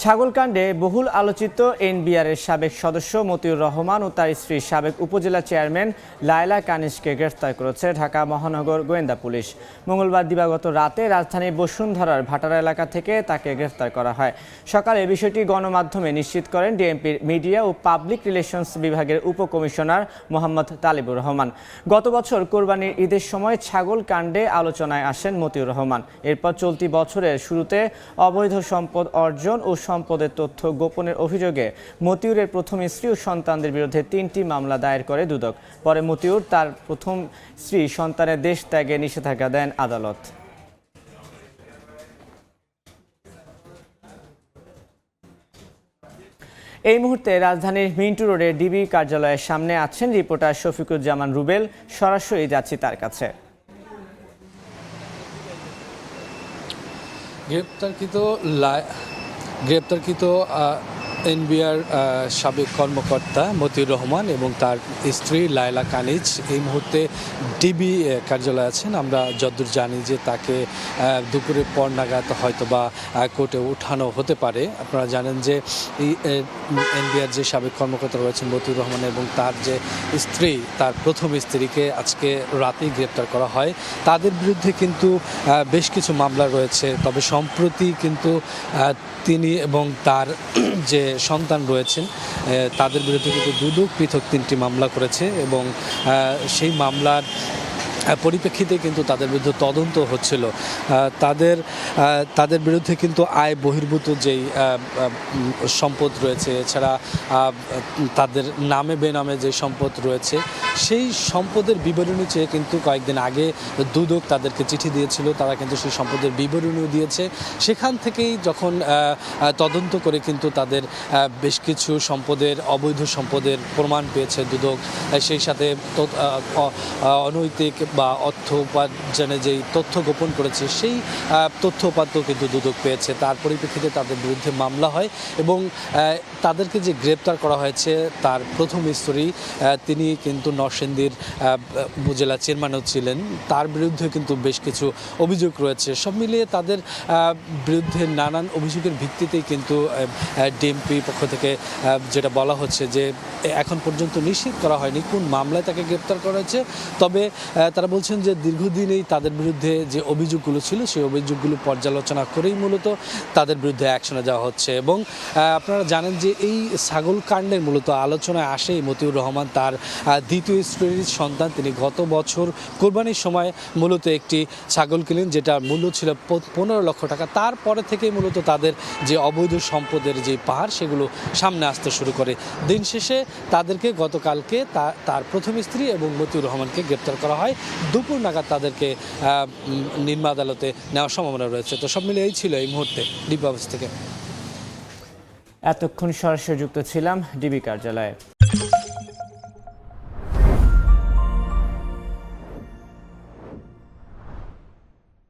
ছাগলকাণ্ডে বহুল আলোচিত এনবিআরের সাবেক সদস্য মতিউর রহমান ও তার স্ত্রী সাবেক উপজেলা চেয়ারম্যান লায়লা কানিজকে গ্রেফতার করেছে ঢাকা মহানগর গোয়েন্দা পুলিশ। মঙ্গলবার দিবাগত রাতে রাজধানীর বসুন্ধরার ভাটারা এলাকা থেকে তাকে গ্রেফতার করা হয়। সকালে বিষয়টি গণমাধ্যমে নিশ্চিত করেন ডিএমপির মিডিয়া ও পাবলিক রিলেশনস বিভাগের উপকমিশনার মোহাম্মদ তালিবুর রহমান। গত বছর কোরবানির ঈদের সময় ছাগল কাণ্ডে আলোচনায় আসেন মতিউর রহমান। এরপর চলতি বছরের শুরুতে অবৈধ সম্পদ অর্জন ও সম্পদের তথ্য গোপনের অভিযোগে মতিউরের প্রথম স্ত্রী ও সন্তানদের বিরুদ্ধে 3টি মামলা দায়ের করে দুদক। পরে মতিউর তার প্রথম স্ত্রী সন্তানের দেশ ত্যাগে নিষেধাজ্ঞা দেন আদালত। এই মুহূর্তে রাজধানীর মিন্টু রোডে ডিবি কার্যালয়ের সামনে আছেন রিপোর্টার শফিকুজ্জামান রুবেল। সরাসরি যাচ্ছি তার কাছে। গ্রেপ্তারকৃত এনবিআর সাবেক কর্মকর্তা মতিউর রহমান এবং তার স্ত্রী লায়লা কানিজ এই মুহূর্তে ডিবি কার্যালয়ে আছেন। আমরা যতদূর জানি যে তাকে দুপুরের পর নাগাদ হয়তো বা কোর্টে উঠানো হতে পারে। আপনারা জানেন যে এই এনবিআর যে সাবেক কর্মকর্তা রয়েছেন মতিউর রহমান এবং তার যে স্ত্রী, তার প্রথম স্ত্রীকে আজকে রাতেই গ্রেপ্তার করা হয়। তাদের বিরুদ্ধে কিন্তু বেশ কিছু মামলা রয়েছে, তবে সম্প্রতি কিন্তু তিনি এবং তার যে সন্তান রয়েছেন তাদের বিরুদ্ধে কিন্তু দুদক পৃথক 3টি মামলা করেছে এবং সেই মামলার পরিপ্রেক্ষিতে কিন্তু তাদের বিরুদ্ধে তদন্ত হচ্ছিল। তাদের বিরুদ্ধে কিন্তু আয় বহির্ভূত যেই সম্পদ রয়েছে, এছাড়া তাদের নামে বেনামে যে সম্পদ রয়েছে সেই সম্পদের বিবরণী চেয়ে কিন্তু কয়েকদিন আগে দুদক তাদেরকে চিঠি দিয়েছিল। তারা কিন্তু সেই সম্পদের বিবরণীও দিয়েছে। সেখান থেকেই যখন তদন্ত করে কিন্তু তাদের বেশ কিছু অবৈধ সম্পদের প্রমাণ পেয়েছে দুদক। সেই সাথে অনৈতিক বা অর্থ উপার্জনে যেই তথ্য গোপন করেছে সেই তথ্য উপাত্ত কিন্তু দুদক পেয়েছে। তার পরিপ্রেক্ষিতে তাদের বিরুদ্ধে মামলা হয় এবং তাদেরকে যে গ্রেপ্তার করা হয়েছে তার প্রথম স্ত্রী, তিনি কিন্তু নরসিংদীর উপজেলা চেয়ারম্যানও ছিলেন। তার বিরুদ্ধে কিন্তু বেশ কিছু অভিযোগ রয়েছে। সব মিলিয়ে তাদের বিরুদ্ধে নানান অভিযোগের ভিত্তিতেই কিন্তু ডিএমপি পক্ষ থেকে যেটা বলা হচ্ছে যে এখন পর্যন্ত নিশ্চিত করা হয়নি কোন মামলায় তাকে গ্রেপ্তার করা হয়েছে। তবে তারা বলছেন যে দীর্ঘদিনেই তাদের বিরুদ্ধে যে অভিযোগগুলো ছিল সেই অভিযোগগুলো পর্যালোচনা করেই মূলত তাদের বিরুদ্ধে অ্যাকশনে যাওয়া হচ্ছে। এবং আপনারা জানেন যে এই ছাগল কাণ্ডের মূলত আলোচনায় আসে মতিউর রহমান তার দ্বিতীয় স্ত্রীর সন্তান। তিনি গত বছর কোরবানির সময় মূলত একটি ছাগল কিনেন, যেটার মূল্য ছিল 15 লক্ষ টাকা। তারপরে থেকেই মূলত তাদের যে অবৈধ সম্পদের যে পাহাড় সেগুলো সামনে আসতে শুরু করে। দিন শেষে তাদেরকে গতকালকে তার প্রথম স্ত্রী এবং মতিউর রহমানকে গ্রেপ্তার করা হয়। দুপুর নাগাদ তাদেরকে নিম্ন আদালতে নেওয়ার সম্ভাবনা রয়েছে। তো সব মিলে এই ছিল এই মুহূর্তে ডিবি অফিস থেকে। এতক্ষণ সরাসরি যুক্ত ছিলাম ডিবি কার্যালয়ে।